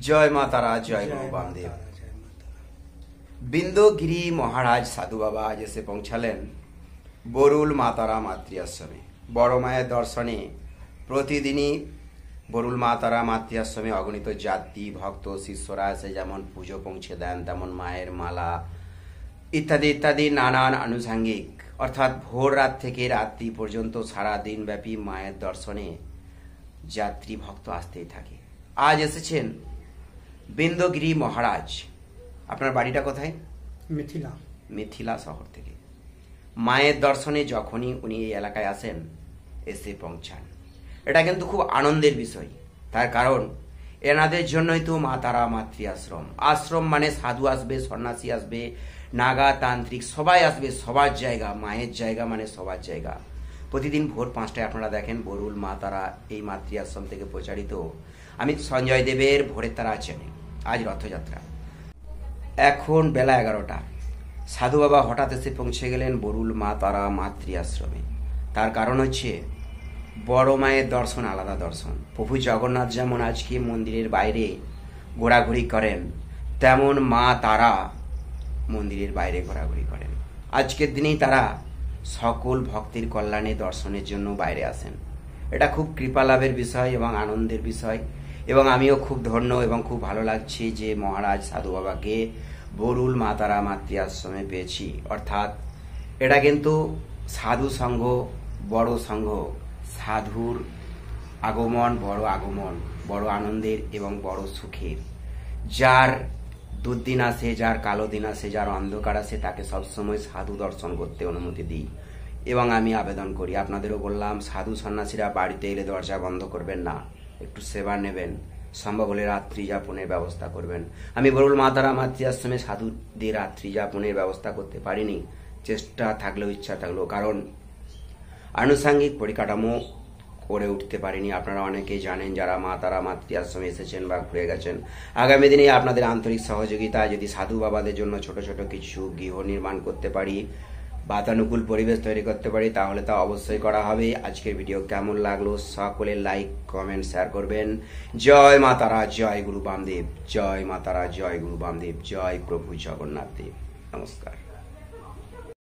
জয় মা তারা, জয় গুরু বামদেব। বিন্দুগিরি মহারাজ সাধু বাবা আজ এসে পৌঁছালেন বরুল মা তারা মাতৃ আশ্রমে। বড় মায়ের দর্শনে প্রতিদিনই বরুল মা তারা মাতৃ আশ্রমে অগণিত জাতি ভক্ত শিষ্যরা এসে যেমন পুজো পৌঁছে দেন, তেমন মায়ের মালা ইত্যাদি ইত্যাদি নানান আনুষঙ্গিক, অর্থাৎ ভোর রাত থেকে রাত্রি পর্যন্ত সারা দিন ব্যাপী মায়ের দর্শনে যাত্রী ভক্ত আসতেই থাকে। আজ এসেছেন বিন্দুগিরি মহারাজ। আপনার বাড়িটা কোথায়? মিথিলা। মিথিলা শহর থেকে মায়ের দর্শনে যখনই উনি এই এলাকায় আসেন, এসে পৌঁছান। এটা কিন্তু খুব আনন্দের বিষয়। তার কারণ এনাদের জন্যই তো মা তারা মাতৃ আশ্রম। আশ্রম মানে সাধু আসবে, সন্ন্যাসী আসবে, নাগা তান্ত্রিক সবাই আসবে, সবার জায়গা, মায়ের জায়গা মানে সবার জায়গা। প্রতিদিন ভোর 5টায় আপনারা দেখেন বরুল মা তারা এই মাতৃ আশ্রম থেকে প্রচারিত আমি সঞ্জয় দেবের ভোরের তারা চ্যানেল। আজ রথযাত্রা, এখন বেলা 11টা। সাধু বাবা হঠাৎ এসে পৌঁছে গেলেন বরুল মা তারা মাতৃ আশ্রমে। তার কারণ হচ্ছে বড় মায়ের দর্শন আলাদা দর্শন। প্রভু জগন্নাথ যেমন আজকে মন্দিরের বাইরে ঘোরাঘুরি করেন, তেমন মা তারা মন্দিরের বাইরে ঘোরাঘুরি করেন। আজকের দিনেই তারা সকল ভক্তের কল্যাণে দর্শনের জন্য বাইরে আসেন। এটা খুব কৃপা লাভের বিষয় এবং আনন্দের বিষয়, এবং আমিও খুব ধন্য এবং খুব ভালো লাগছে যে মহারাজ সাধু বাবাকে বরুল মা তারা মাতৃ আশ্রমে পেয়েছি। অর্থাৎ এটা কিন্তু সাধু সংঘ, বড় সংঘ, সাধুর আগমন, বড় আনন্দের এবং বড় সুখের। যার দুর্দিন আসে, যার কালো দিন আসে, যার অন্ধকার আসে, তাকে সবসময় সাধু দর্শন করতে অনুমতি দিই এবং আমি আবেদন করি। আপনাদেরও বললাম, সাধু সন্ন্যাসীরা বাড়িতে এলে দরজা বন্ধ করবেন না, একটু সেবা নেবেন, সম্ভব হলে রাত্রি যাপনের ব্যবস্থা করবেন। আমি বরুল মা তারা মাতৃ আশ্রমে সাধুদের রাত্রি যাপনের ব্যবস্থা করতে পারিনি, চেষ্টা থাকলেও ইচ্ছা থাকলেও, কারণ আনুষঙ্গিক পরিকাঠামো করে উঠতে পারিনি। আপনারা অনেকেই জানেন যারা মা তারা মাতৃ আশ্রমে এসেছেন বা ঘুরে গেছেন। আগামী দিনে আপনাদের আন্তরিক সহযোগিতা যদি সাধু বাবাদের জন্য ছোট ছোট কিছু গৃহ নির্মাণ করতে পারি, বাতানুকূল পরিবেশ তৈরি করতে পারি, তাহলে তা অবশ্যই করা হবে। আজকের ভিডিও কেমন লাগলো সকলে লাইক কমেন্ট শেয়ার করবেন। জয় মা তারা, জয় গুরু বামদেব। জয় মা তারা, জয় গুরু বামদেব। জয় প্রভু জগন্নাথ দেব। নমস্কার।